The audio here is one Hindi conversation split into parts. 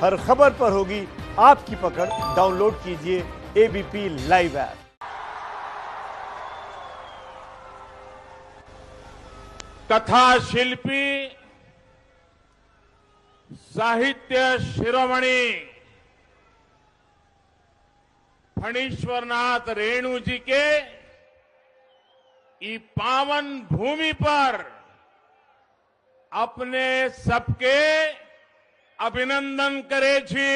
हर खबर पर होगी आपकी पकड़। डाउनलोड कीजिए एबीपी लाइव ऐप। कथा शिल्पी, साहित्य शिरोमणि फणीश्वरनाथ रेणु जी के ई पावन भूमि पर अपने सबके अभिनंदन करे छी।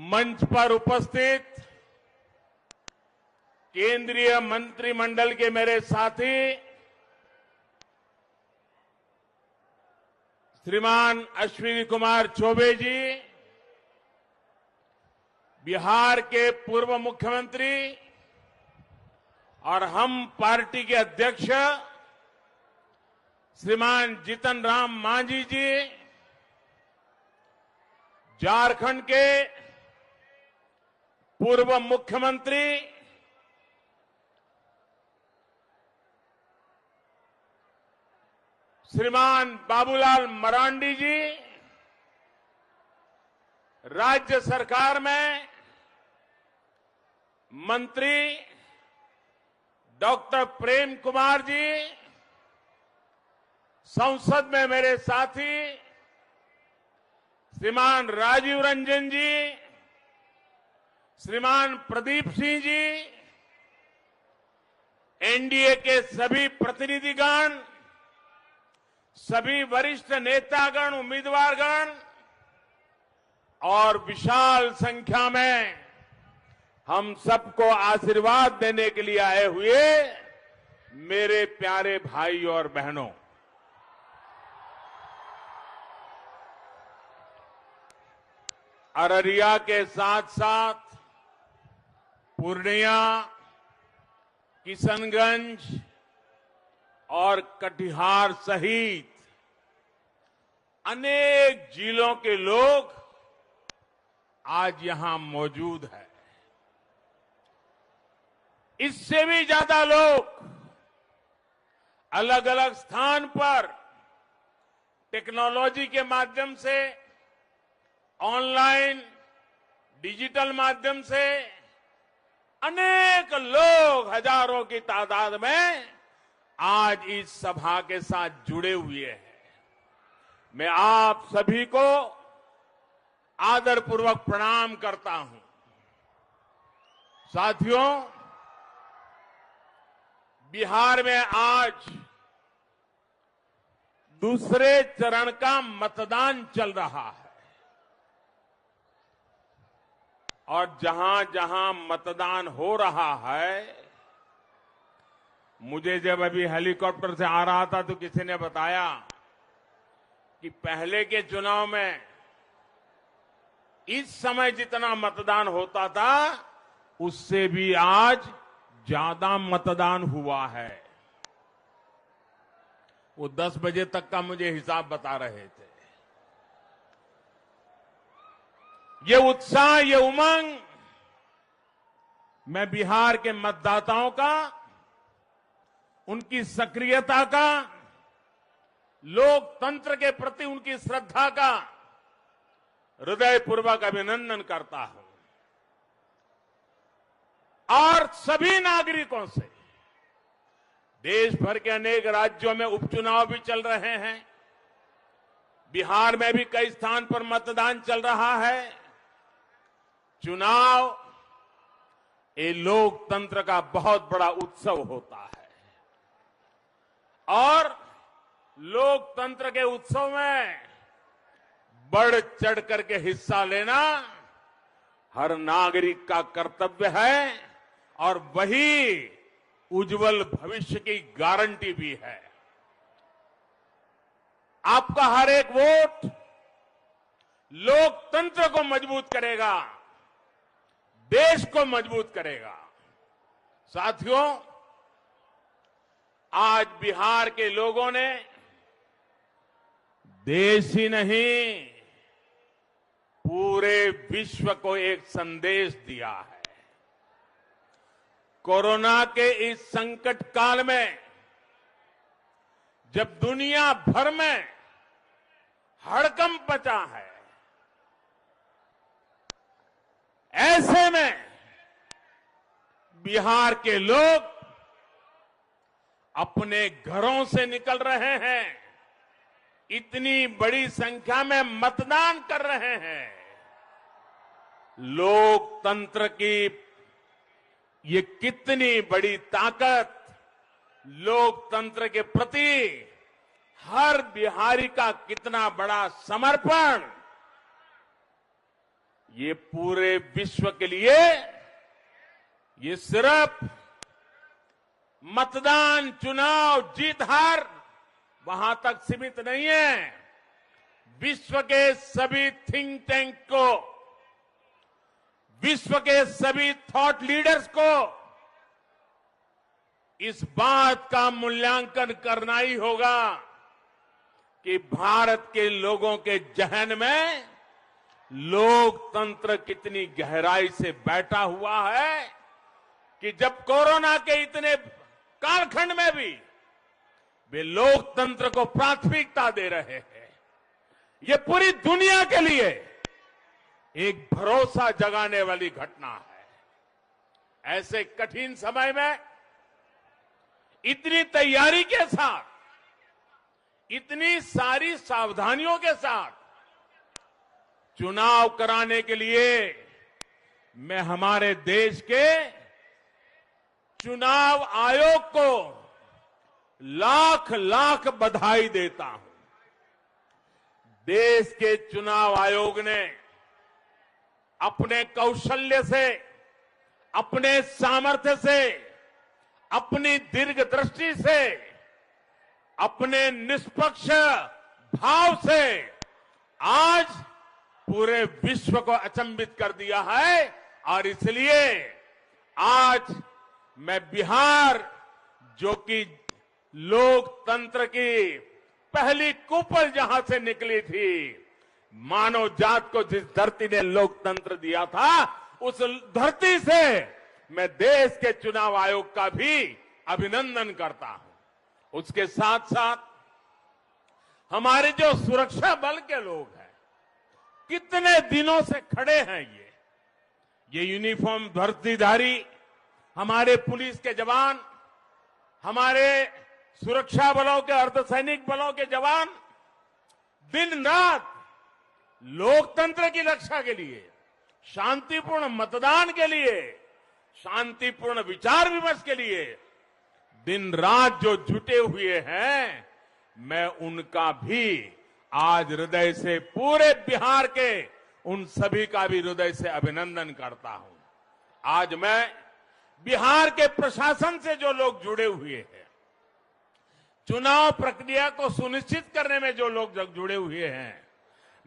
मंच पर उपस्थित केंद्रीय मंत्रिमंडल के मेरे साथी श्रीमान अश्विनी कुमार चौबे जी, बिहार के पूर्व मुख्यमंत्री और हम पार्टी के अध्यक्ष श्रीमान जीतन राम मांझी जी, झारखंड के पूर्व मुख्यमंत्री श्रीमान बाबूलाल मरांडी जी, राज्य सरकार में मंत्री डॉक्टर प्रेम कुमार जी, संसद में मेरे साथी श्रीमान राजीव रंजन जी, श्रीमान प्रदीप सिंह जी, एनडीए के सभी प्रतिनिधिगण, सभी वरिष्ठ नेतागण, उम्मीदवारगण और विशाल संख्या में हम सबको आशीर्वाद देने के लिए आए हुए मेरे प्यारे भाई और बहनों, अररिया के साथ साथ पूर्णिया, किशनगंज और कटिहार सहित अनेक जिलों के लोग आज यहां मौजूद हैं। इससे भी ज्यादा लोग अलग अलग स्थान पर टेक्नोलॉजी के माध्यम से, ऑनलाइन, डिजिटल माध्यम से अनेक लोग हजारों की तादाद में आज इस सभा के साथ जुड़े हुए हैं। मैं आप सभी को आदरपूर्वक प्रणाम करता हूं। साथियों, बिहार में आज दूसरे चरण का मतदान चल रहा है और जहां जहां मतदान हो रहा है, मुझे जब अभी हेलीकॉप्टर से आ रहा था तो किसी ने बताया कि पहले के चुनाव में इस समय जितना मतदान होता था उससे भी आज ज्यादा मतदान हुआ है। वो 10 बजे तक का मुझे हिसाब बता रहे थे। ये उत्साह, ये उमंग मैं बिहार के मतदाताओं का, उनकी सक्रियता का, लोकतंत्र के प्रति उनकी श्रद्धा का हृदयपूर्वक अभिनंदन करता हूं और सभी नागरिकों से, देश भर के अनेक राज्यों में उपचुनाव भी चल रहे हैं, बिहार में भी कई स्थान पर मतदान चल रहा है। चुनाव ये लोकतंत्र का बहुत बड़ा उत्सव होता है और लोकतंत्र के उत्सव में बढ़ चढ़ करके हिस्सा लेना हर नागरिक का कर्तव्य है और वही उज्जवल भविष्य की गारंटी भी है। आपका हर एक वोट लोकतंत्र को मजबूत करेगा, देश को मजबूत करेगा। साथियों, आज बिहार के लोगों ने देश ही नहीं पूरे विश्व को एक संदेश दिया है। कोरोना के इस संकट काल में जब दुनिया भर में हड़कंप मचा है, ऐसे में बिहार के लोग अपने घरों से निकल रहे हैं, इतनी बड़ी संख्या में मतदान कर रहे हैं। लोकतंत्र की ये कितनी बड़ी ताकत, लोकतंत्र के प्रति हर बिहारी का कितना बड़ा समर्पण, ये पूरे विश्व के लिए ये सिर्फ मतदान, चुनाव, जीत हार वहां तक सीमित नहीं है। विश्व के सभी थिंक टैंक को, विश्व के सभी थॉट लीडर्स को इस बात का मूल्यांकन करना ही होगा कि भारत के लोगों के जहन में लोकतंत्र कितनी गहराई से बैठा हुआ है कि जब कोरोना के इतने कालखंड में भी वे लोकतंत्र को प्राथमिकता दे रहे हैं। ये पूरी दुनिया के लिए एक भरोसा जगाने वाली घटना है। ऐसे कठिन समय में इतनी तैयारी के साथ, इतनी सारी सावधानियों के साथ चुनाव कराने के लिए मैं हमारे देश के चुनाव आयोग को लाख लाख बधाई देता हूं। देश के चुनाव आयोग ने अपने कौशल्य से, अपने सामर्थ्य से, अपनी दीर्घदृष्टि से, अपने निष्पक्ष भाव से आज पूरे विश्व को अचंभित कर दिया है। और इसलिए आज मैं बिहार, जो कि लोकतंत्र की पहली कुपल जहां से निकली थी, मानव जात को जिस धरती ने लोकतंत्र दिया था, उस धरती से मैं देश के चुनाव आयोग का भी अभिनंदन करता हूं। उसके साथ साथ हमारे जो सुरक्षा बल के लोग हैं, कितने दिनों से खड़े हैं, ये यूनिफॉर्म वर्दीधारी हमारे पुलिस के जवान, हमारे सुरक्षा बलों के, अर्धसैनिक बलों के जवान दिन रात लोकतंत्र की रक्षा के लिए, शांतिपूर्ण मतदान के लिए, शांतिपूर्ण विचार विमर्श के लिए दिन रात जो जुटे हुए हैं, मैं उनका भी आज हृदय से, पूरे बिहार के उन सभी का भी हृदय से अभिनंदन करता हूं। आज मैं बिहार के प्रशासन से जो लोग जुड़े हुए हैं, चुनाव प्रक्रिया को सुनिश्चित करने में जो लोग जुड़े हुए हैं,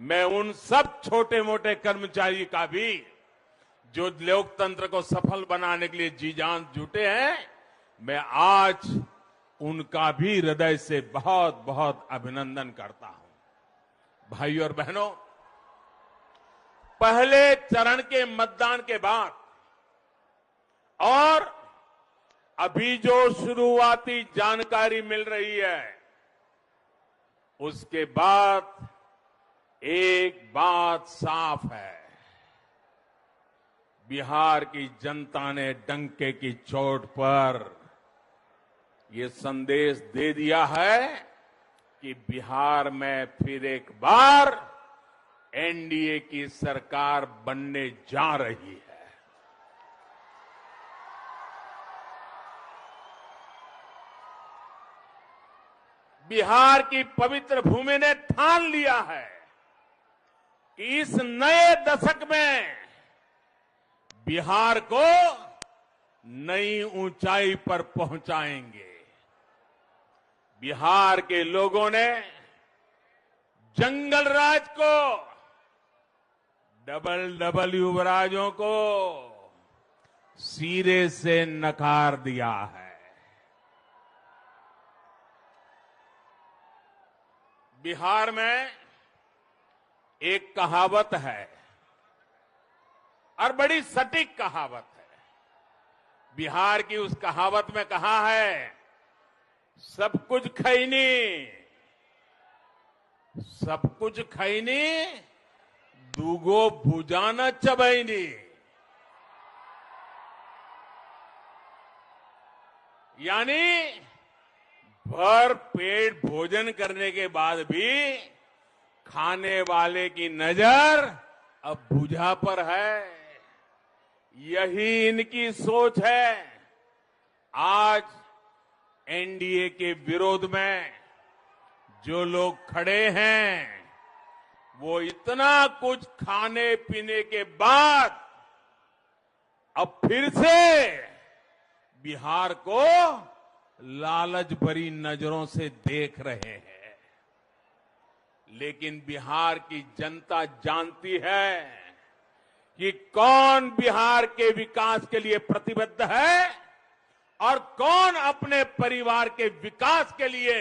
मैं उन सब छोटे मोटे कर्मचारी का भी, जो लोकतंत्र को सफल बनाने के लिए जी जान जुटे हैं, मैं आज उनका भी हृदय से बहुत बहुत अभिनंदन करता हूं। भाइयों और बहनों, पहले चरण के मतदान के बाद और अभी जो शुरुआती जानकारी मिल रही है, उसके बाद एक बात साफ है, बिहार की जनता ने डंके की चोट पर ये संदेश दे दिया है कि बिहार में फिर एक बार एनडीए की सरकार बनने जा रही है। बिहार की पवित्र भूमि ने ठान लिया है कि इस नए दशक में बिहार को नई ऊंचाई पर पहुंचाएंगे। बिहार के लोगों ने जंगल राज को, डबल युवराजों को सिरे से नकार दिया है। बिहार में एक कहावत है, और बड़ी सटीक कहावत है। बिहार की उस कहावत में कहा है, सब कुछ खैनी, सब कुछ खैनी, दूगो भुजा न चबैनी। यानी भर पेट भोजन करने के बाद भी खाने वाले की नजर अब भुजा पर है। यही इनकी सोच है। आज एनडीए के विरोध में जो लोग खड़े हैं, वो इतना कुछ खाने पीने के बाद अब फिर से बिहार को लालच भरी नजरों से देख रहे हैं। लेकिन बिहार की जनता जानती है कि कौन बिहार के विकास के लिए प्रतिबद्ध है और कौन अपने परिवार के विकास के लिए।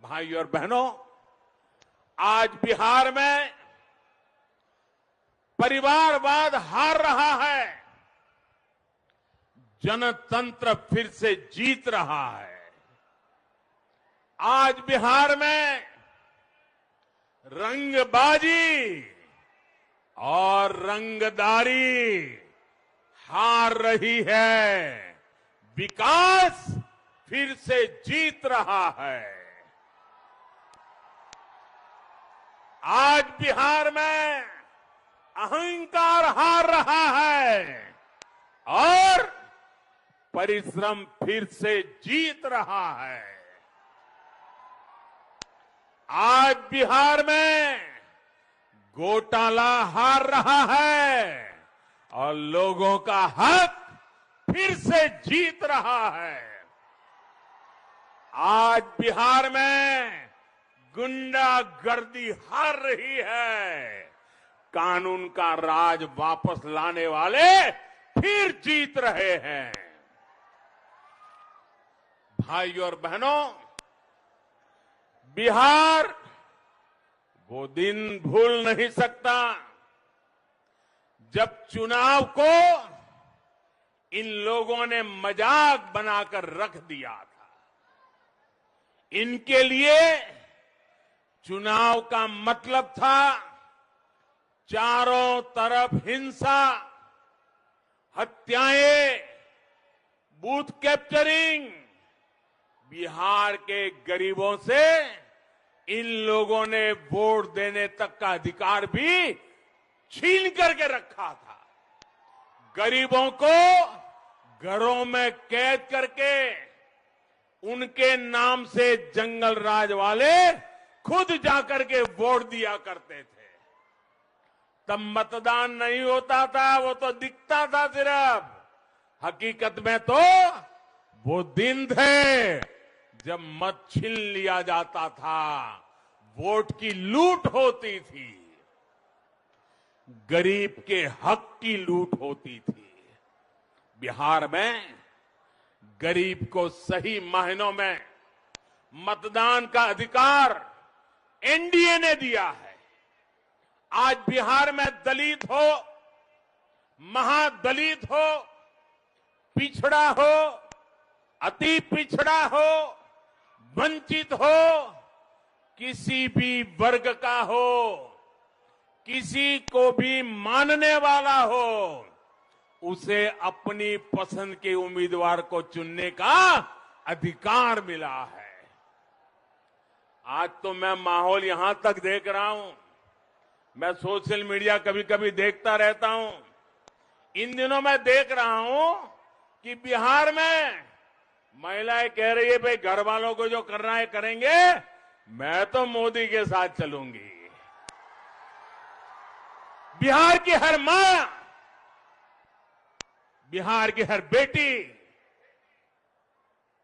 भाइयों और बहनों, आज बिहार में परिवारवाद हार रहा है, जनतंत्र फिर से जीत रहा है। आज बिहार में रंगबाजी और रंगदारी हार रही है, विकास फिर से जीत रहा है। आज बिहार में अहंकार हार रहा है और परिश्रम फिर से जीत रहा है। आज बिहार में घोटाला हार रहा है और लोगों का हक फिर से जीत रहा है। आज बिहार में गुंडागर्दी हार रही है, कानून का राज वापस लाने वाले फिर जीत रहे हैं। भाइयों और बहनों, बिहार वो दिन भूल नहीं सकता जब चुनाव को इन लोगों ने मजाक बनाकर रख दिया था। इनके लिए चुनाव का मतलब था चारों तरफ हिंसा, हत्याएं, बूथ कैप्चरिंग। बिहार के गरीबों से इन लोगों ने वोट देने तक का अधिकार भी छीन करके रखा था। गरीबों को घरों में कैद करके उनके नाम से जंगल राज वाले खुद जाकर के वोट दिया करते थे। तब मतदान नहीं होता था, वो तो दिखता था सिर्फ। हकीकत में तो वो दिन थे जब मत छीन लिया जाता था, वोट की लूट होती थी, गरीब के हक की लूट होती थी। बिहार में गरीब को सही मायनों में मतदान का अधिकार एनडीए ने दिया है। आज बिहार में दलित हो, महादलित हो, पिछड़ा हो, अति पिछड़ा हो, वंचित हो, किसी भी वर्ग का हो, किसी को भी मानने वाला हो, उसे अपनी पसंद के उम्मीदवार को चुनने का अधिकार मिला है। आज तो मैं माहौल यहां तक देख रहा हूं, मैं सोशल मीडिया कभी कभी देखता रहता हूं। इन दिनों मैं देख रहा हूं कि बिहार में महिलाएं कह रही है, भाई घर वालों को जो करना है करेंगे, मैं तो मोदी के साथ चलूंगी। बिहार की हर मां, बिहार की हर बेटी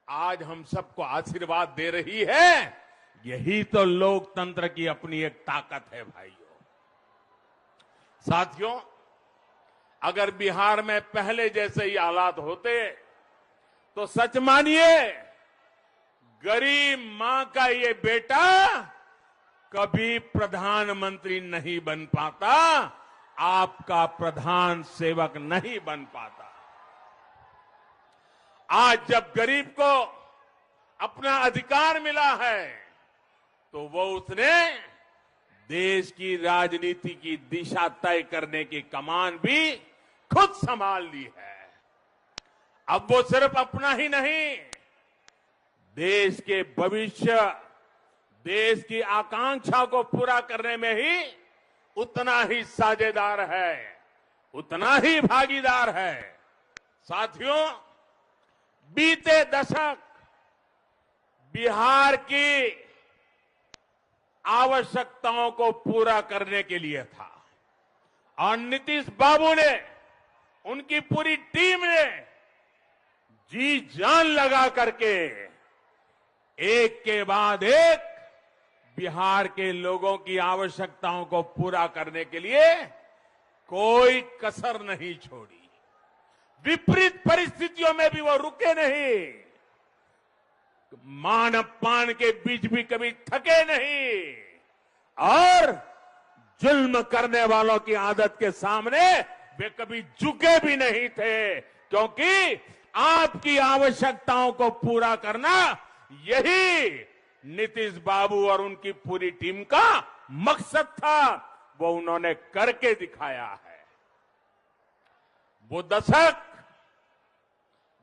आज हम सबको आशीर्वाद दे रही है। यही तो लोकतंत्र की अपनी एक ताकत है भाइयों। साथियों, अगर बिहार में पहले जैसे ही हालात होते तो सच मानिए, गरीब मां का ये बेटा कभी प्रधानमंत्री नहीं बन पाता, आपका प्रधान सेवक नहीं बन पाता। आज जब गरीब को अपना अधिकार मिला है तो वो उसने देश की राजनीति की दिशा तय करने की कमान भी खुद संभाल ली है। अब वो सिर्फ अपना ही नहीं, देश के भविष्य, देश की आकांक्षा को पूरा करने में ही उतना ही साझेदार है, उतना ही भागीदार है। साथियों, बीते दशक बिहार की आवश्यकताओं को पूरा करने के लिए था और नीतीश बाबू ने, उनकी पूरी टीम ने जी जान लगा करके एक के बाद एक बिहार के लोगों की आवश्यकताओं को पूरा करने के लिए कोई कसर नहीं छोड़ी। विपरीत परिस्थितियों में भी वो रुके नहीं, मान अपमान के बीच भी कभी थके नहीं और जुल्म करने वालों की आदत के सामने वे कभी झुके भी नहीं थे, क्योंकि आपकी आवश्यकताओं को पूरा करना यही नीतीश बाबू और उनकी पूरी टीम का मकसद था। वो उन्होंने करके दिखाया है। वो दशक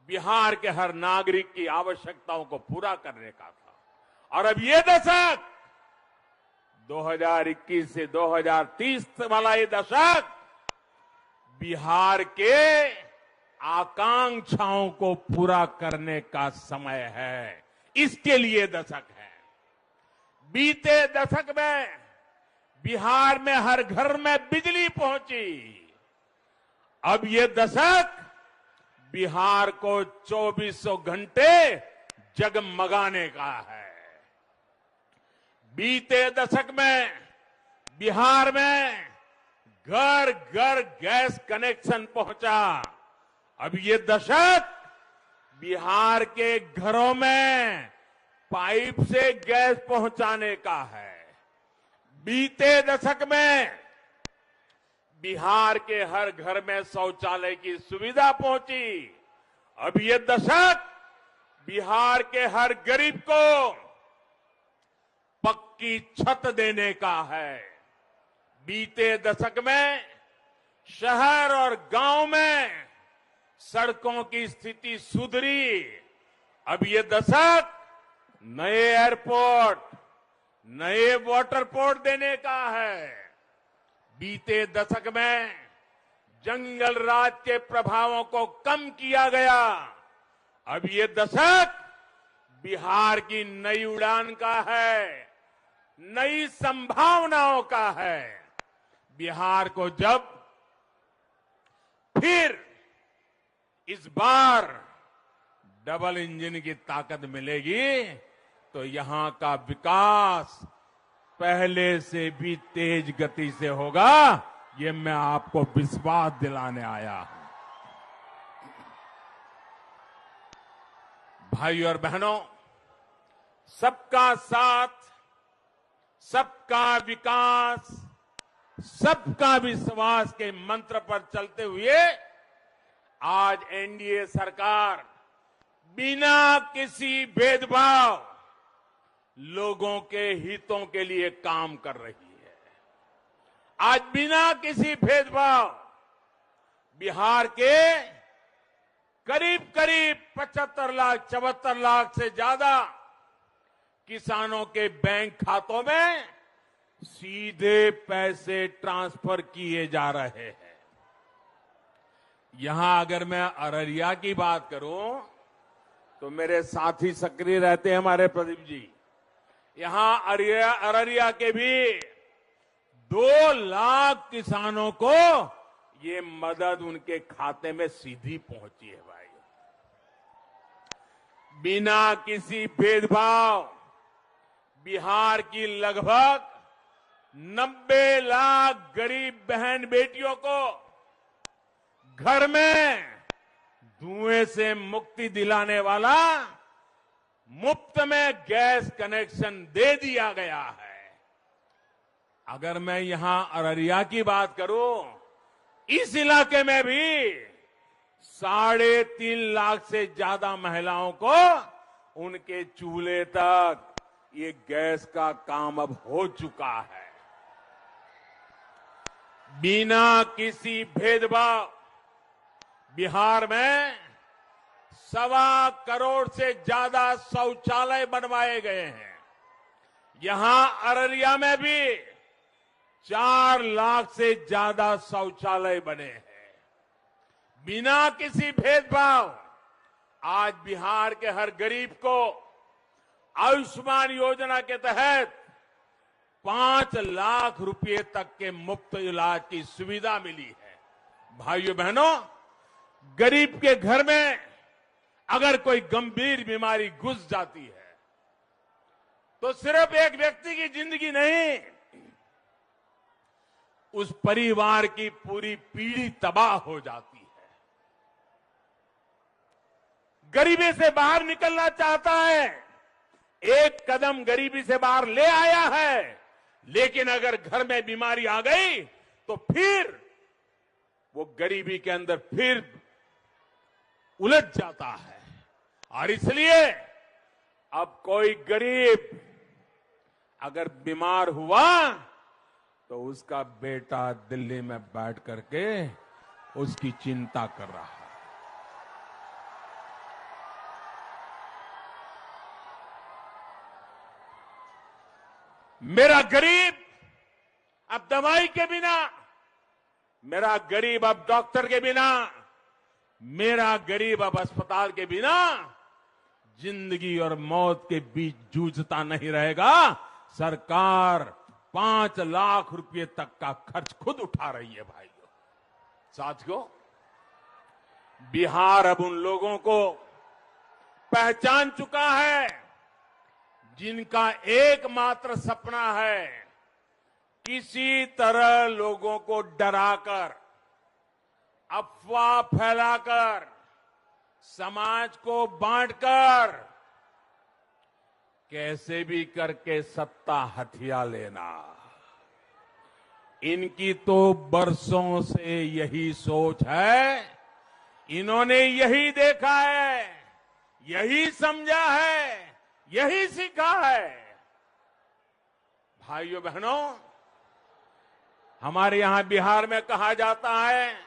बिहार के हर नागरिक की आवश्यकताओं को पूरा करने का था और अब ये दशक 2021 से 2030 वाला ये दशक बिहार के आकांक्षाओं को पूरा करने का समय है। इसके लिए दशक है। बीते दशक में बिहार में हर घर में बिजली पहुंची। अब ये दशक बिहार को 2400 घंटे जगमगाने का है। बीते दशक में बिहार में घर घर गैस कनेक्शन पहुंचा। अब ये दशक बिहार के घरों में पाइप से गैस पहुंचाने का है। बीते दशक में बिहार के हर घर में शौचालय की सुविधा पहुंची। अब ये दशक बिहार के हर गरीब को पक्की छत देने का है। बीते दशक में शहर और गांव में सड़कों की स्थिति सुधरी। अब ये दशक नए एयरपोर्ट, नए वाटर पोर्ट देने का है। बीते दशक में जंगल राज के प्रभावों को कम किया गया। अब ये दशक बिहार की नई उड़ान का है, नई संभावनाओं का है। बिहार को जब फिर इस बार डबल इंजन की ताकत मिलेगी तो यहां का विकास पहले से भी तेज गति से होगा। ये मैं आपको विश्वास दिलाने आया हूं। भाइयों और बहनों, सबका साथ, सबका विकास, सबका विश्वास के मंत्र पर चलते हुए आज एनडीए सरकार बिना किसी भेदभाव लोगों के हितों के लिए काम कर रही है। आज बिना किसी भेदभाव बिहार के करीब करीब 75 लाख 74 लाख से ज्यादा किसानों के बैंक खातों में सीधे पैसे ट्रांसफर किए जा रहे हैं। यहां अगर मैं अररिया की बात करूं तो मेरे साथी सक्रिय रहते हैं हमारे प्रदीप जी। यहां अररिया के भी 2 लाख किसानों को ये मदद उनके खाते में सीधी पहुंची है। भाई, बिना किसी भेदभाव बिहार की लगभग 90 लाख गरीब बहन बेटियों को घर में धुएं से मुक्ति दिलाने वाला मुफ्त में गैस कनेक्शन दे दिया गया है। अगर मैं यहां अररिया की बात करूं, इस इलाके में भी 3.5 लाख से ज्यादा महिलाओं को उनके चूल्हे तक ये गैस का काम अब हो चुका है। बिना किसी भेदभाव बिहार में 1.25 करोड़ से ज्यादा शौचालय बनवाए गए हैं। यहां अररिया में भी 4 लाख से ज्यादा शौचालय बने हैं। बिना किसी भेदभाव आज बिहार के हर गरीब को आयुष्मान योजना के तहत 5 लाख रुपए तक के मुफ्त इलाज की सुविधा मिली है। भाइयों बहनों, गरीब के घर में अगर कोई गंभीर बीमारी घुस जाती है तो सिर्फ एक व्यक्ति की जिंदगी नहीं, उस परिवार की पूरी पीढ़ी तबाह हो जाती है। गरीबी से बाहर निकलना चाहता है, एक कदम गरीबी से बाहर ले आया है, लेकिन अगर घर में बीमारी आ गई तो फिर वो गरीबी के अंदर फिर उलझ जाता है। और इसलिए अब कोई गरीब अगर बीमार हुआ तो उसका बेटा दिल्ली में बैठ करके उसकी चिंता कर रहा है। मेरा गरीब अब दवाई के बिना, मेरा गरीब अब डॉक्टर के बिना, मेरा गरीब अब अस्पताल के बिना जिंदगी और मौत के बीच जूझता नहीं रहेगा। सरकार 5 लाख रुपए तक का खर्च खुद उठा रही है। भाइयों साथियों, बिहार अब उन लोगों को पहचान चुका है जिनका एकमात्र सपना है किसी तरह लोगों को डराकर, अफवाह फैलाकर, समाज को बांटकर कैसे भी करके सत्ता हथिया लेना। इनकी तो बरसों से यही सोच है। इन्होंने यही देखा है, यही समझा है, यही सीखा है। भाइयों बहनों, हमारे यहां बिहार में कहा जाता है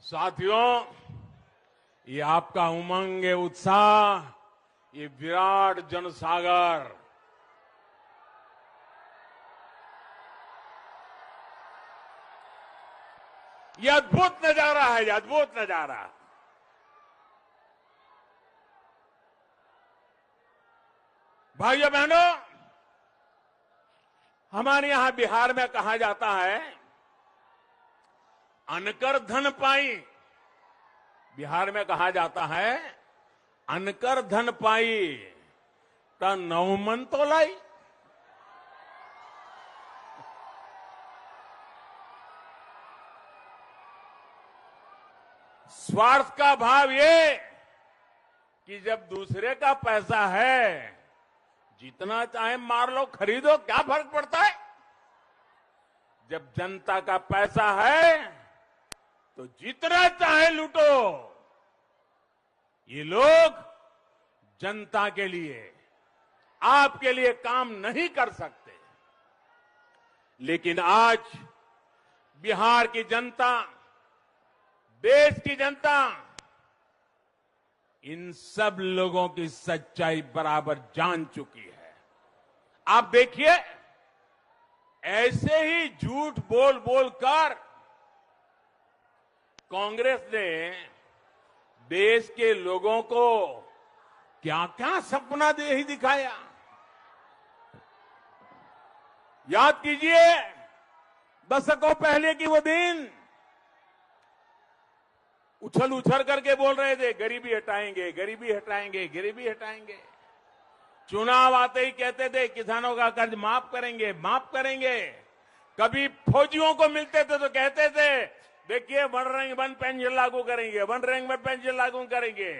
साथियों, ये आपका उमंग, ये उत्साह, ये विराट जनसागर ये अद्भुत नजारा है, ये अद्भुत नजारा। भाइयों बहनों, हमारे यहां बिहार में कहा जाता है अनकर धन पाई। बिहार में कहा जाता है अनकर धन पाई त 9 मन तो लाई। स्वार्थ का भाव ये कि जब दूसरे का पैसा है, जितना चाहे मार लो, खरीदो, क्या फर्क पड़ता है। जब जनता का पैसा है तो जितना चाहे लूटो। ये लोग जनता के लिए, आपके लिए काम नहीं कर सकते। लेकिन आज बिहार की जनता, देश की जनता इन सब लोगों की सच्चाई बराबर जान चुकी है। आप देखिए, ऐसे ही झूठ बोल बोल कर कांग्रेस ने देश के लोगों को क्या क्या सपना दे ही दिखाया। याद कीजिए, दशकों पहले की वो दिन उछल उछल करके बोल रहे थे गरीबी हटाएंगे, गरीबी हटाएंगे, गरीबी हटाएंगे। चुनाव आते ही कहते थे किसानों का कर्ज माफ करेंगे, माफ करेंगे। कभी फौजियों को मिलते थे तो कहते थे देखिए वन रैंक वन पेंशन लागू करेंगे, वन रैंक वन पेंशन लागू करेंगे।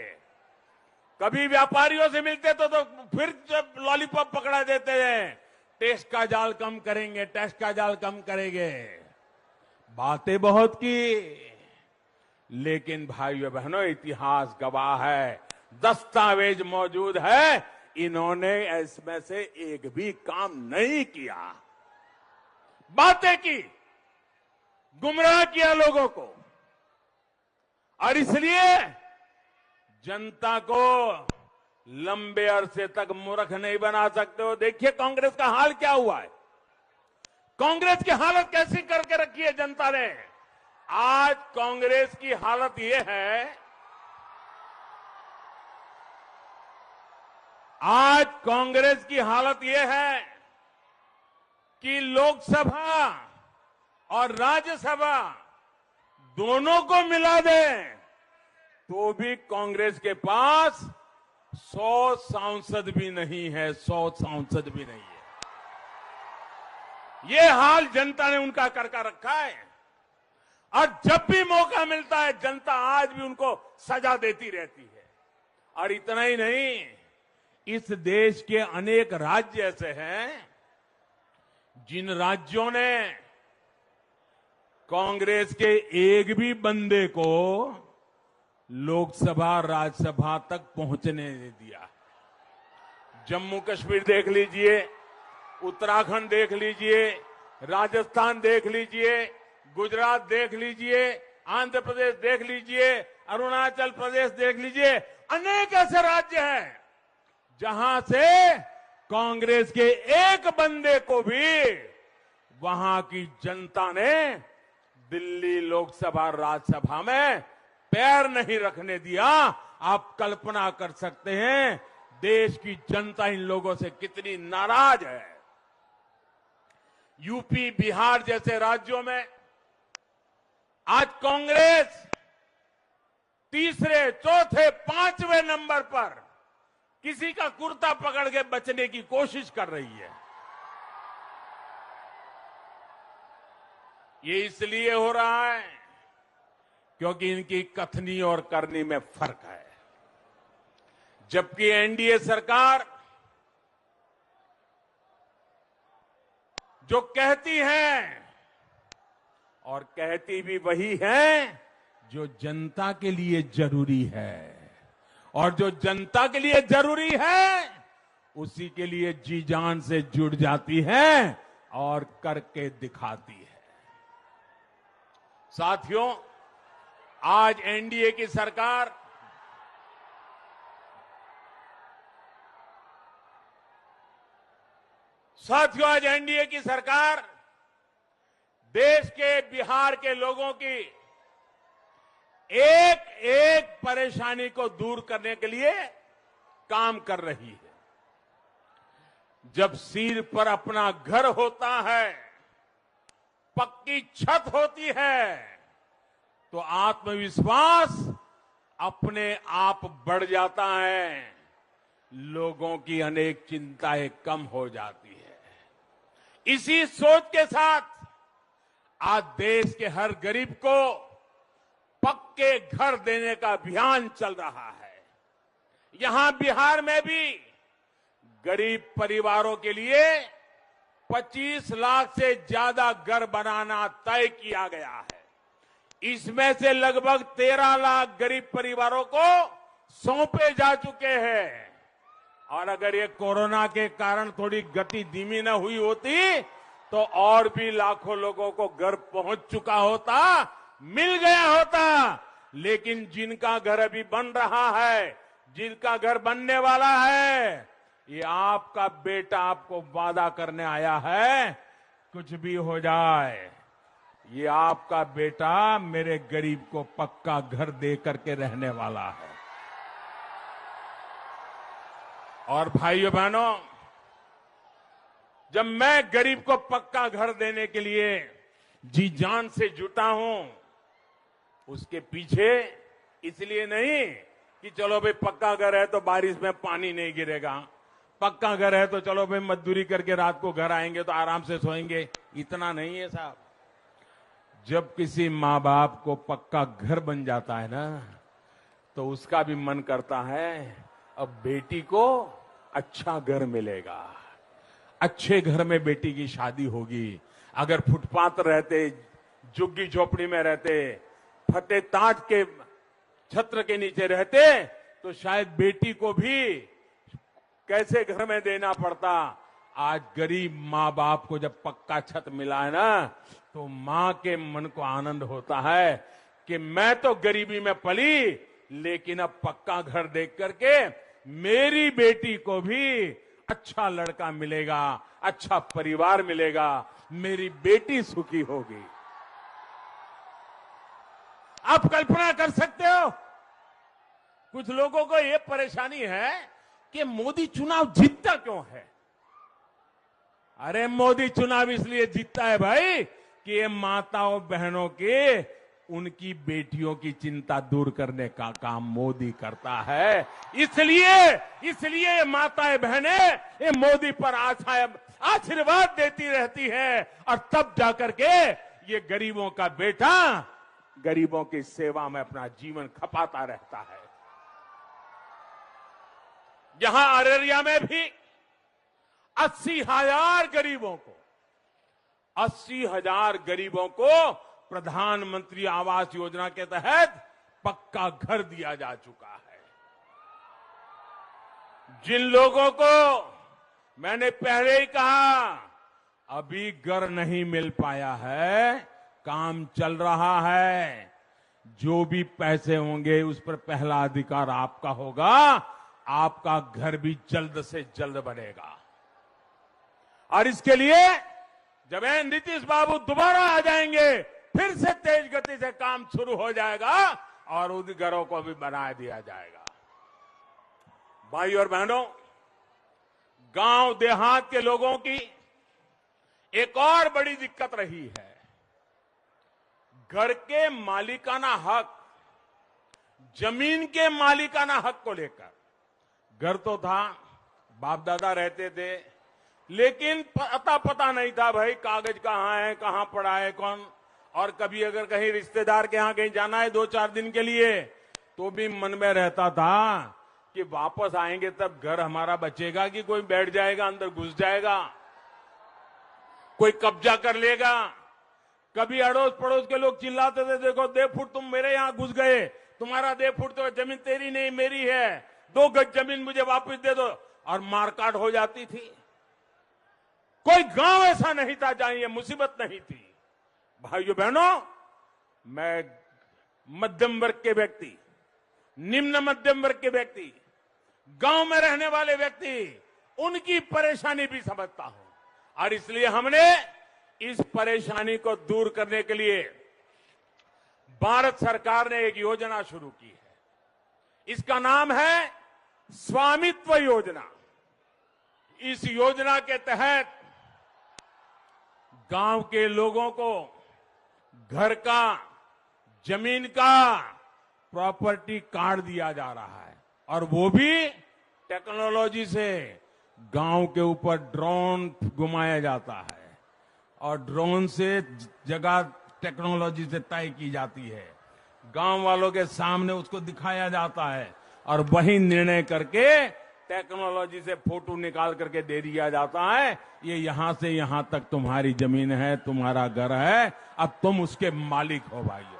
कभी व्यापारियों से मिलते तो फिर जब लॉलीपॉप पकड़ा देते हैं टेस्ट का जाल कम करेंगे, टेस्ट का जाल कम करेंगे। बातें बहुत की, लेकिन भाइयों बहनों इतिहास गवाह है, दस्तावेज मौजूद है, इन्होंने इसमें से एक भी काम नहीं किया। बातें की, गुमराह किया लोगों को, और इसलिए जनता को लंबे अरसे तक मूर्ख नहीं बना सकते हो। देखिए कांग्रेस का हाल क्या हुआ है, कांग्रेस की हालत कैसी करके रखी है जनता ने। आज कांग्रेस की हालत यह है, आज कांग्रेस की हालत यह है कि लोकसभा और राज्यसभा दोनों को मिला दें तो भी कांग्रेस के पास 100 सांसद भी नहीं है, 100 सांसद भी नहीं है। ये हाल जनता ने उनका करके रखा है, और जब भी मौका मिलता है जनता आज भी उनको सजा देती रहती है। और इतना ही नहीं, इस देश के अनेक राज्य ऐसे हैं जिन राज्यों ने कांग्रेस के एक भी बंदे को लोकसभा राज्यसभा तक पहुंचने नहीं दिया। जम्मू कश्मीर देख लीजिए, उत्तराखंड देख लीजिए, राजस्थान देख लीजिए, गुजरात देख लीजिए, आंध्र प्रदेश देख लीजिए, अरुणाचल प्रदेश देख लीजिए। अनेक ऐसे राज्य हैं जहां से कांग्रेस के एक बंदे को भी वहां की जनता ने दिल्ली लोकसभा राज्यसभा में पैर नहीं रखने दिया। आप कल्पना कर सकते हैं देश की जनता इन लोगों से कितनी नाराज है। यूपी, बिहार जैसे राज्यों में आज कांग्रेस तीसरे, चौथे, पांचवें नंबर पर किसी का कुर्ता पकड़ के बचने की कोशिश कर रही है। ये इसलिए हो रहा है क्योंकि इनकी कथनी और करनी में फर्क है। जबकि एनडीए सरकार जो कहती है, और कहती भी वही है जो जनता के लिए जरूरी है, और जो जनता के लिए जरूरी है उसी के लिए जी जान से जुड़ जाती है और करके दिखाती है। साथियों, आज एनडीए की सरकार आज एनडीए की सरकार देश के, बिहार के लोगों की एक एक परेशानी को दूर करने के लिए काम कर रही है। जब सिर पर अपना घर होता है, पक्की छत होती है, तो आत्मविश्वास अपने आप बढ़ जाता है, लोगों की अनेक चिंताएं कम हो जाती है। इसी सोच के साथ आज देश के हर गरीब को पक्के घर देने का अभियान चल रहा है। यहां बिहार में भी गरीब परिवारों के लिए 25 लाख से ज्यादा घर बनाना तय किया गया है। इसमें से लगभग 13 लाख गरीब परिवारों को सौंपे जा चुके हैं। और अगर ये कोरोना के कारण थोड़ी गति धीमी न हुई होती तो और भी लाखों लोगों को घर पहुंच चुका होता, मिल गया होता। लेकिन जिनका घर अभी बन रहा है, जिनका घर बनने वाला है, ये आपका बेटा आपको वादा करने आया है, कुछ भी हो जाए ये आपका बेटा मेरे गरीब को पक्का घर दे करके रहने वाला है। और भाइयों बहनों, जब मैं गरीब को पक्का घर देने के लिए जी जान से जुटा हूं, उसके पीछे इसलिए नहीं कि चलो भाई पक्का घर है तो बारिश में पानी नहीं गिरेगा, पक्का घर है तो चलो भाई मजदूरी करके रात को घर आएंगे तो आराम से सोएंगे, इतना नहीं है साहब। जब किसी माँ बाप को पक्का घर बन जाता है ना, तो उसका भी मन करता है अब बेटी को अच्छा घर मिलेगा, अच्छे घर में बेटी की शादी होगी। अगर फुटपाथ रहते, झुग्गी झोपड़ी में रहते, फटे ताट के छत्र के नीचे रहते, तो शायद बेटी को भी कैसे घर में देना पड़ता। आज गरीब माँ बाप को जब पक्का छत मिला है ना, तो माँ के मन को आनंद होता है कि मैं तो गरीबी में पली, लेकिन अब पक्का घर देख करके मेरी बेटी को भी अच्छा लड़का मिलेगा, अच्छा परिवार मिलेगा, मेरी बेटी सुखी होगी। आप कल्पना कर सकते हो, कुछ लोगों को यह परेशानी है कि मोदी चुनाव जीतता क्यों है। अरे मोदी चुनाव इसलिए जीतता है भाई कि ये माताओं बहनों के, उनकी बेटियों की चिंता दूर करने का काम मोदी करता है। इसलिए माताएं बहनें ये मोदी पर आशीर्वाद देती रहती है, और तब जाकर के ये गरीबों का बेटा गरीबों की सेवा में अपना जीवन खपाता रहता है। यहां अररिया में भी 80,000 गरीबों को प्रधानमंत्री आवास योजना के तहत पक्का घर दिया जा चुका है। जिन लोगों को मैंने पहले ही कहा अभी घर नहीं मिल पाया है, काम चल रहा है, जो भी पैसे होंगे उस पर पहला अधिकार आपका होगा, आपका घर भी जल्द से जल्द बनेगा। और इसके लिए जब नीतीश बाबू दोबारा आ जाएंगे, फिर से तेज गति से काम शुरू हो जाएगा और उन घरों को भी बना दिया जाएगा। भाई और बहनों, गांव देहात के लोगों की एक और बड़ी दिक्कत रही है, घर के मालिकाना हक, जमीन के मालिकाना हक को लेकर। घर तो था, बाप दादा रहते थे, लेकिन पता नहीं था भाई कागज कहां है, कहां पड़ा है, कौन। और कभी अगर कहीं रिश्तेदार के यहां कहीं जाना है 2-4 दिन के लिए, तो भी मन में रहता था कि वापस आएंगे तब घर हमारा बचेगा कि कोई बैठ जाएगा, अंदर घुस जाएगा, कोई कब्जा कर लेगा। कभी अड़ोस पड़ोस के लोग चिल्लाते थे, देखो 2 फुट तुम मेरे यहां घुस गए, तुम्हारा 2 फुट तो जमीन तेरी नहीं मेरी है, 2 गज जमीन मुझे वापस दे दो, और मारकाट हो जाती थी। कोई गांव ऐसा नहीं था जहां ये मुसीबत नहीं थी। भाइयों बहनों, मैं मध्यम वर्ग के व्यक्ति, निम्न मध्यम वर्ग के व्यक्ति, गांव में रहने वाले व्यक्ति, उनकी परेशानी भी समझता हूं, और इसलिए हमने इस परेशानी को दूर करने के लिए भारत सरकार ने एक योजना शुरू की है। इसका नाम है स्वामित्व योजना। इस योजना के तहत गांव के लोगों को घर का, जमीन का प्रॉपर्टी कार्ड दिया जा रहा है, और वो भी टेक्नोलॉजी से। गांव के ऊपर ड्रोन घुमाया जाता है और ड्रोन से जगह टेक्नोलॉजी से तय की जाती है, गांव वालों के सामने उसको दिखाया जाता है, और वही निर्णय करके टेक्नोलॉजी से फोटो निकाल करके दे दिया जाता है, ये यहां से यहां तक तुम्हारी जमीन है, तुम्हारा घर है, अब तुम उसके मालिक हो भाइयों।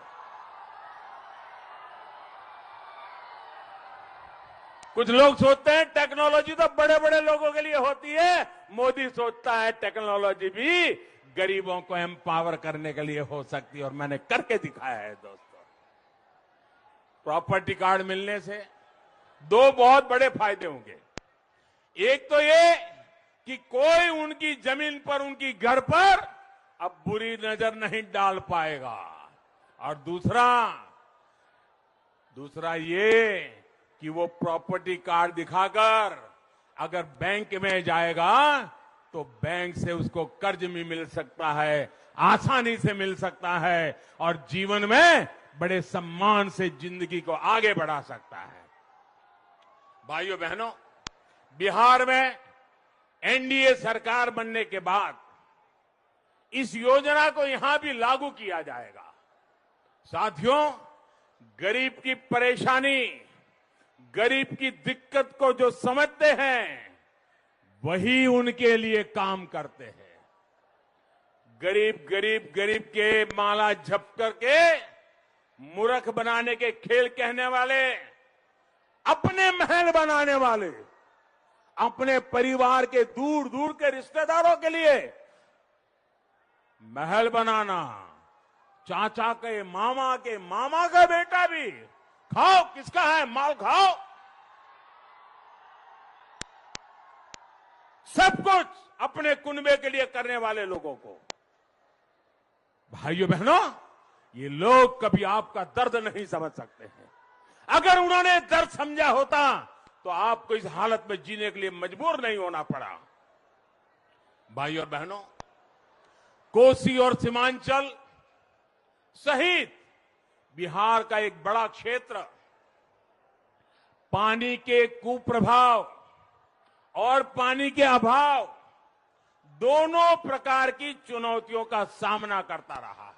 कुछ लोग सोचते हैं टेक्नोलॉजी तो बड़े बड़े लोगों के लिए होती है, मोदी सोचता है टेक्नोलॉजी भी गरीबों को एम्पावर करने के लिए हो सकती है, और मैंने करके दिखाया है दोस्तों। प्रॉपर्टी कार्ड मिलने से 2 बहुत बड़े फायदे होंगे। एक तो ये कि कोई उनकी जमीन पर, उनकी घर पर अब बुरी नजर नहीं डाल पाएगा, और दूसरा ये कि वो प्रॉपर्टी कार्ड दिखाकर अगर बैंक में जाएगा तो बैंक से उसको कर्ज भी मिल सकता है, आसानी से मिल सकता है, और जीवन में बड़े सम्मान से जिंदगी को आगे बढ़ा सकता है। भाइयों बहनों, बिहार में एनडीए सरकार बनने के बाद इस योजना को यहां भी लागू किया जाएगा। साथियों, गरीब की परेशानी, गरीब की दिक्कत को जो समझते हैं, वही उनके लिए काम करते हैं। गरीब के माला झप करके मूर्ख बनाने के खेल कहने वाले, अपने महल बनाने वाले, अपने परिवार के दूर दूर के रिश्तेदारों के लिए महल बनाना, चाचा के मामा का बेटा भी, खाओ किसका है माल खाओ, सब कुछ अपने कुनबे के लिए करने वाले लोगों को, भाइयों बहनों, ये लोग कभी आपका दर्द नहीं समझ सकते हैं। अगर उन्होंने दर्द समझा होता तो आपको इस हालत में जीने के लिए मजबूर नहीं होना पड़ा। भाइयों और बहनों, कोसी और सीमांचल सहित बिहार का एक बड़ा क्षेत्र पानी के कुप्रभाव और पानी के अभाव दोनों प्रकार की चुनौतियों का सामना करता रहा है।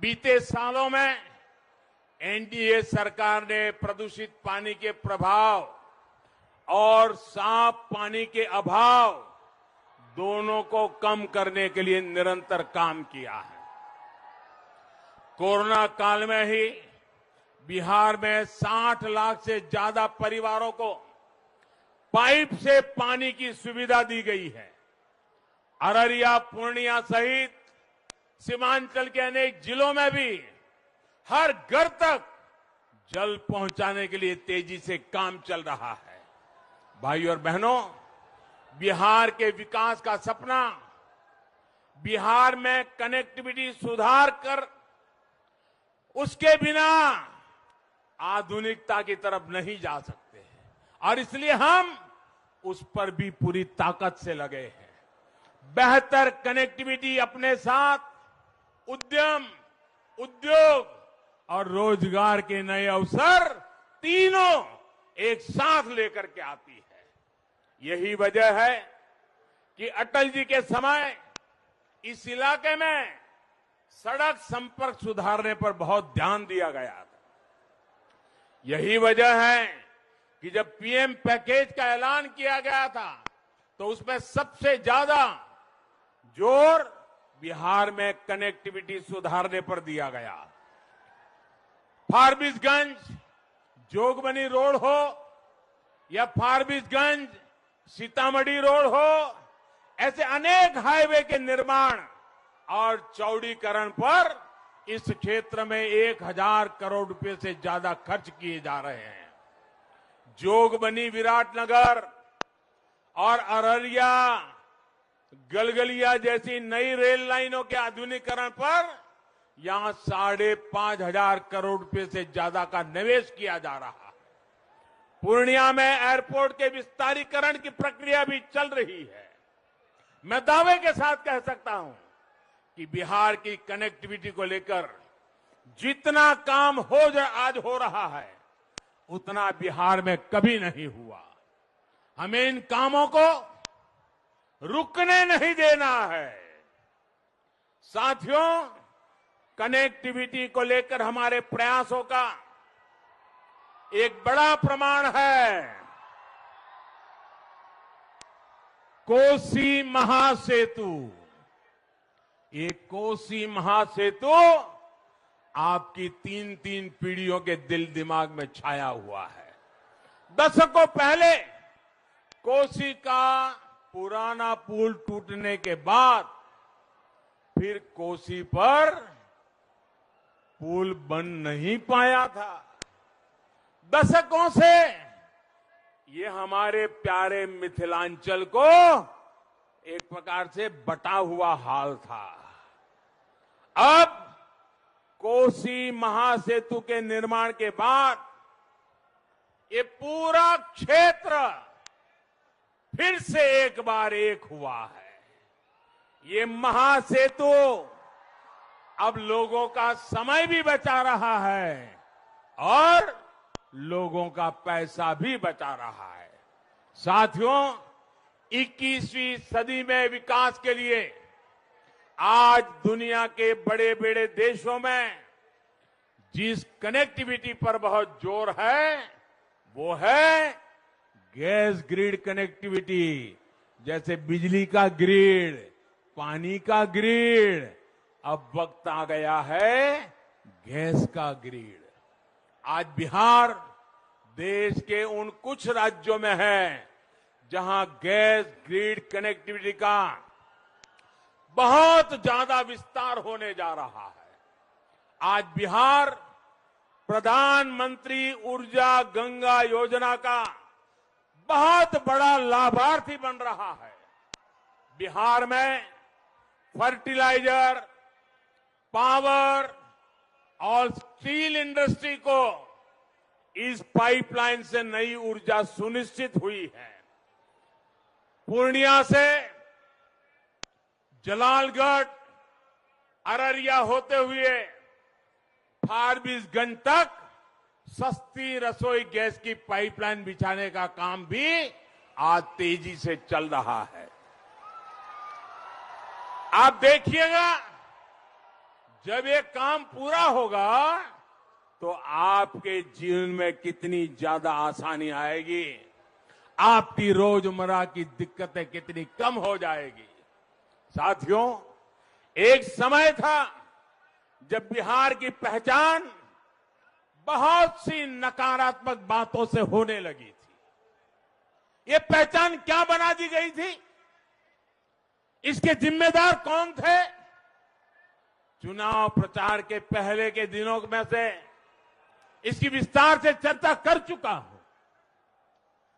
बीते सालों में एनडीए सरकार ने प्रदूषित पानी के प्रभाव और साफ पानी के अभाव दोनों को कम करने के लिए निरंतर काम किया है। कोरोना काल में ही बिहार में 60 लाख से ज्यादा परिवारों को पाइप से पानी की सुविधा दी गई है। अररिया, पूर्णिया सहित सीमांचल के अनेक जिलों में भी हर घर तक जल पहुंचाने के लिए तेजी से काम चल रहा है। भाइयों और बहनों, बिहार के विकास का सपना, बिहार में कनेक्टिविटी सुधार कर उसके बिना आधुनिकता की तरफ नहीं जा सकते और इसलिए हम उस पर भी पूरी ताकत से लगे हैं। बेहतर कनेक्टिविटी अपने साथ उद्यम, उद्योग और रोजगार के नए अवसर तीनों एक साथ लेकर के आती है। यही वजह है कि अटल जी के समय इस इलाके में सड़क संपर्क सुधारने पर बहुत ध्यान दिया गया था। यही वजह है कि जब पीएम पैकेज का ऐलान किया गया था तो उसमें सबसे ज्यादा जोर बिहार में कनेक्टिविटी सुधारने पर दिया गया। फारबिसगंज जोगबनी रोड हो या फारबिसगंज सीतामढ़ी रोड हो, ऐसे अनेक हाईवे के निर्माण और चौड़ीकरण पर इस क्षेत्र में 1000 करोड़ रुपए से ज्यादा खर्च किए जा रहे हैं। जोगबनी, विराटनगर और अररिया, गलगलिया जैसी नई रेल लाइनों के आधुनिकीकरण पर यहां 5,500 करोड़ रुपए से ज्यादा का निवेश किया जा रहा है। पूर्णिया में एयरपोर्ट के विस्तारीकरण की प्रक्रिया भी चल रही है। मैं दावे के साथ कह सकता हूं कि बिहार की कनेक्टिविटी को लेकर जितना काम आज हो रहा है उतना बिहार में कभी नहीं हुआ। हमें इन कामों को रुकने नहीं देना है। साथियों, कनेक्टिविटी को लेकर हमारे प्रयासों का एक बड़ा प्रमाण है कोसी महासेतु। ये कोसी महासेतु आपकी 3-3 पीढ़ियों के दिल दिमाग में छाया हुआ है। दशकों पहले कोसी का पुराना पुल टूटने के बाद फिर कोसी पर पुल बन नहीं पाया था। दशकों से ये हमारे प्यारे मिथिलांचल को एक प्रकार से बटा हुआ हाल था। अब कोसी महासेतु के निर्माण के बाद ये पूरा क्षेत्र फिर से एक बार एक हुआ है। ये महासेतु अब लोगों का समय भी बचा रहा है और लोगों का पैसा भी बचा रहा है। साथियों, 21वीं सदी में विकास के लिए आज दुनिया के बड़े बड़े देशों में जिस कनेक्टिविटी पर बहुत जोर है वो है गैस ग्रिड कनेक्टिविटी, जैसे बिजली का ग्रिड, पानी का ग्रिड, अब वक्त आ गया है गैस का ग्रिड। आज बिहार देश के उन कुछ राज्यों में है जहां गैस ग्रिड कनेक्टिविटी का बहुत ज्यादा विस्तार होने जा रहा है। आज बिहार प्रधानमंत्री ऊर्जा गंगा योजना का बहुत बड़ा लाभार्थी बन रहा है। बिहार में फर्टिलाइजर, पावर और स्टील इंडस्ट्री को इस पाइपलाइन से नई ऊर्जा सुनिश्चित हुई है। पूर्णिया से जलालगढ़, अररिया होते हुए फारबिसगंज तक सस्ती रसोई गैस की पाइपलाइन बिछाने का काम भी आज तेजी से चल रहा है। आप देखिएगा, जब ये काम पूरा होगा तो आपके जीवन में कितनी ज्यादा आसानी आएगी, आपकी रोजमर्रा की दिक्कतें कितनी कम हो जाएगी। साथियों, एक समय था जब बिहार की पहचान बहुत सी नकारात्मक बातों से होने लगी थी। ये पहचान क्या बना दी गई थी? इसके जिम्मेदार कौन थे? चुनाव प्रचार के पहले के दिनों में से इसकी विस्तार से चर्चा कर चुका हूं।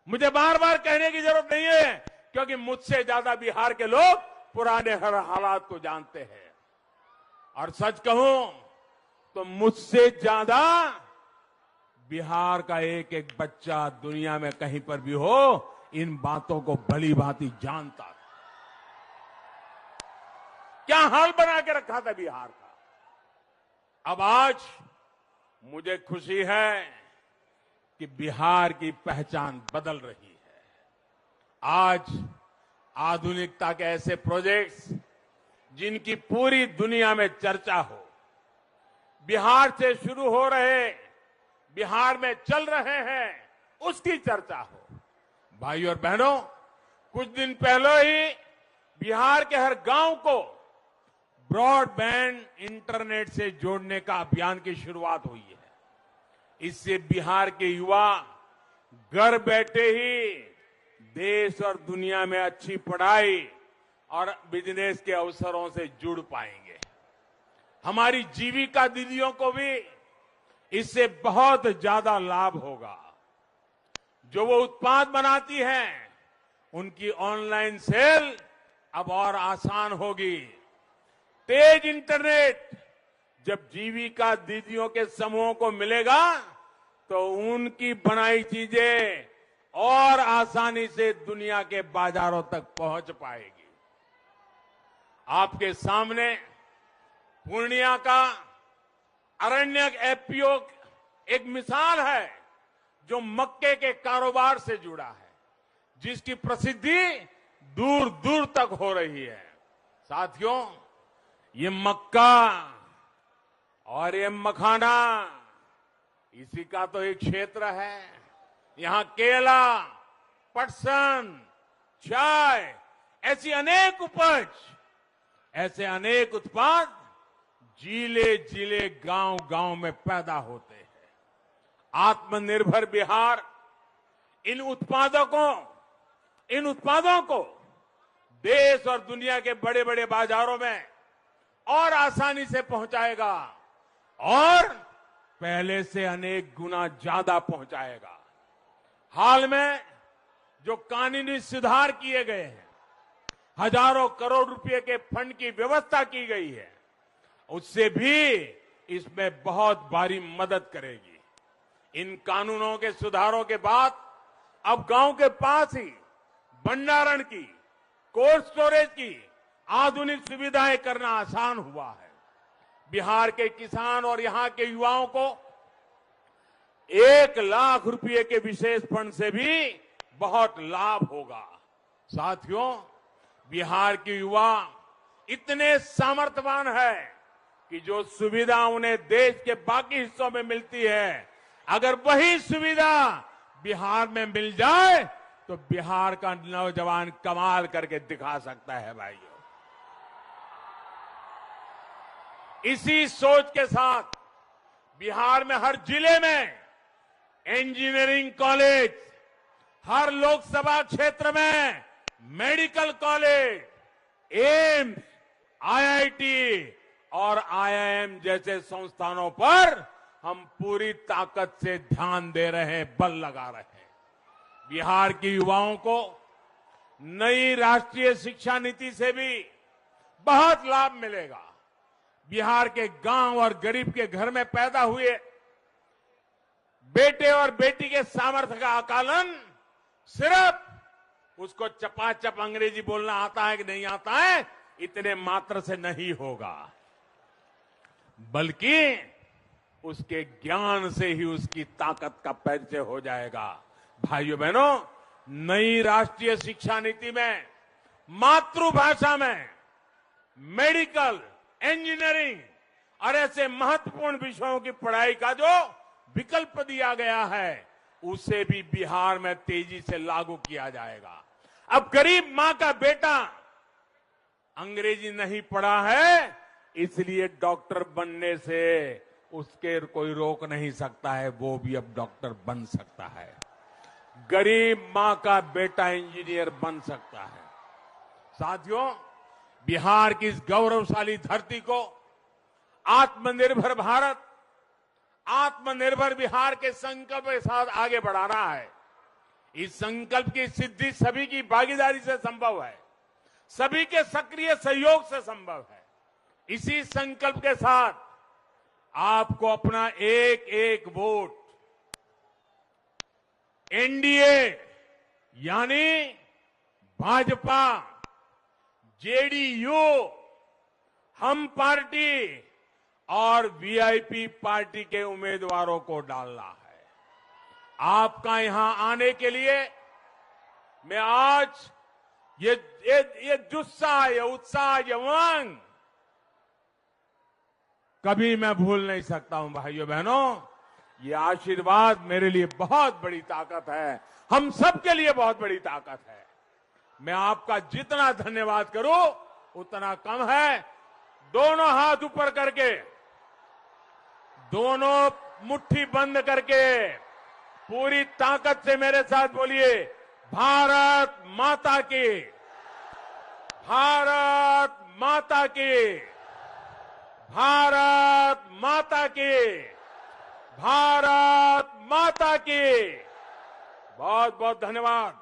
मुझे बार बार कहने की जरूरत नहीं है, क्योंकि मुझसे ज्यादा बिहार के लोग पुराने हर हालात को जानते हैं। और सच कहूं तो मुझसे ज्यादा बिहार का एक एक बच्चा दुनिया में कहीं पर भी हो, इन बातों को भली भांति जानता था। क्या हाल बना के रखा था बिहार का। अब आज मुझे खुशी है कि बिहार की पहचान बदल रही है। आज आधुनिकता के ऐसे प्रोजेक्ट्स जिनकी पूरी दुनिया में चर्चा हो, बिहार से शुरू हो रहे, बिहार में चल रहे हैं, उसकी चर्चा हो। भाइयों और बहनों, कुछ दिन पहले ही बिहार के हर गांव को ब्रॉडबैंड इंटरनेट से जोड़ने का अभियान की शुरुआत हुई है। इससे बिहार के युवा घर बैठे ही देश और दुनिया में अच्छी पढ़ाई और बिजनेस के अवसरों से जुड़ पाएंगे। हमारी जीविका दीदियों को भी इससे बहुत ज्यादा लाभ होगा। जो वो उत्पाद बनाती हैं, उनकी ऑनलाइन सेल अब और आसान होगी। तेज इंटरनेट जब जीविका दीदियों के समूहों को मिलेगा तो उनकी बनाई चीजें और आसानी से दुनिया के बाजारों तक पहुंच पाएगी। आपके सामने पूर्णिया का अरण्यक एफपीओ एक मिसाल है, जो मक्के के कारोबार से जुड़ा है, जिसकी प्रसिद्धि दूर दूर तक हो रही है। साथियों, ये मक्का और ये मखाना इसी का तो एक क्षेत्र है। यहां केला, पटसन, चाय, ऐसी अनेक उपज, ऐसे अनेक उत्पाद जिले जिले गांव गांव में पैदा होते हैं। आत्मनिर्भर बिहार इन उत्पादों को देश और दुनिया के बड़े बड़े बाजारों में और आसानी से पहुंचाएगा और पहले से अनेक गुना ज्यादा पहुंचाएगा। हाल में जो कानूनी सुधार किए गए हैं, हजारों करोड़ रुपए के फंड की व्यवस्था की गई है, उससे भी इसमें बहुत भारी मदद करेगी। इन कानूनों के सुधारों के बाद अब गांव के पास ही भंडारण की, कोल्ड स्टोरेज की आधुनिक सुविधाएं करना आसान हुआ है। बिहार के किसान और यहां के युवाओं को 1 लाख रुपए के विशेष फंड से भी बहुत लाभ होगा। साथियों, बिहार के युवा इतने सामर्थ्यवान है कि जो सुविधा उन्हें देश के बाकी हिस्सों में मिलती है, अगर वही सुविधा बिहार में मिल जाए तो बिहार का नौजवान कमाल करके दिखा सकता है भाइयों। इसी सोच के साथ बिहार में हर जिले में इंजीनियरिंग कॉलेज, हर लोकसभा क्षेत्र में मेडिकल कॉलेज, एम्स, आईआईटी और आईआईएम जैसे संस्थानों पर हम पूरी ताकत से ध्यान दे रहे हैं, बल लगा रहे हैं। बिहार के युवाओं को नई राष्ट्रीय शिक्षा नीति से भी बहुत लाभ मिलेगा। बिहार के गांव और गरीब के घर में पैदा हुए बेटे और बेटी के सामर्थ्य का आकलन सिर्फ उसको चपाचप अंग्रेजी बोलना आता है कि नहीं आता है इतने मात्र से नहीं होगा, बल्कि उसके ज्ञान से ही उसकी ताकत का परिचय हो जाएगा। भाइयों बहनों, नई राष्ट्रीय शिक्षा नीति में मातृभाषा में मेडिकल, इंजीनियरिंग और ऐसे महत्वपूर्ण विषयों की पढ़ाई का जो विकल्प दिया गया है उसे भी बिहार में तेजी से लागू किया जाएगा। अब गरीब मां का बेटा अंग्रेजी नहीं पढ़ा है इसलिए डॉक्टर बनने से उसके कोई रोक नहीं सकता है, वो भी अब डॉक्टर बन सकता है। गरीब मां का बेटा इंजीनियर बन सकता है। साथियों, बिहार की इस गौरवशाली धरती को आत्मनिर्भर भारत, आत्मनिर्भर बिहार के संकल्प के साथ आगे बढ़ाना है। इस संकल्प की सिद्धि सभी की भागीदारी से संभव है, सभी के सक्रिय सहयोग से संभव है। इसी संकल्प के साथ आपको अपना एक एक वोट एनडीए यानी भाजपा, जेडीयू, हम पार्टी और वीआईपी पार्टी के उम्मीदवारों को डालना है। आपका यहां आने के लिए मैं आज ये जुस्सा, ये उत्साह, ये उमंग कभी मैं भूल नहीं सकता हूं। भाइयों बहनों, ये आशीर्वाद मेरे लिए बहुत बड़ी ताकत है, हम सबके लिए बहुत बड़ी ताकत है। मैं आपका जितना धन्यवाद करूं उतना कम है। दोनों हाथ ऊपर करके, दोनों मुट्ठी बंद करके पूरी ताकत से मेरे साथ बोलिए, भारत माता की, भारत माता की, भारत माता की, भारत माता की। बहुत बहुत धन्यवाद।